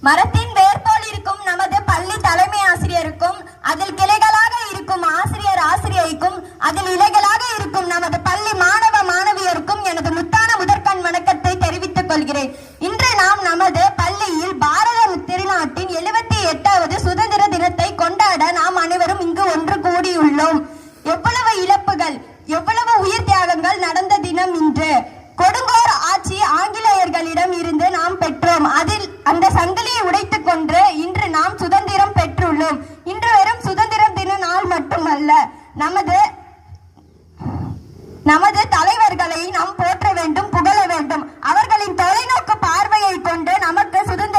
மரத்தின் வேர் போல் இருக்கும் நமது பள்ளி தலைமை ஆசிரியருக்கும், அதில் கிளைகளாக இருக்கும் ஆசிரியைக்கும், அதில் இலைகளாக இருக்கும் நமது பள்ளி மாணவ மாணவியருக்கும் எனது முத்தான முதற்கண் வணக்கத்தை தெரிவித்துக் கொள்கிறேன். இன்று நாம் நமது பள்ளியில் பாரத திருநாட்டின் 78வது சுதந்திர தினத்தை கொண்டாட நாம் அனைவரும் இங்கு ஒன்று கூடியுள்ளோம். எவ்வளவு இழப்புகள், எவ்வளவு உயிர் தியாகங்கள் நடந்த தினம் இன்று. கொடுங்கோர் ஆட்சி ஆங்கிலேயர்களிடம் இருந்து நாம் பெற்றோம். அதில் அந்த சங்கிலியை உடைத்துக் கொண்டு இன்று நாம் சுதந்திரம் பெற்றுள்ளோம். இன்று வெறும் சுதந்திர தின நாள் மட்டுமல்ல, நமது தலைவர்களை நாம் போற்ற வேண்டும், புகழ வேண்டும். அவர்களின் தொலைநோக்கு பார்வையை கொண்டு நமக்கு சுதந்திர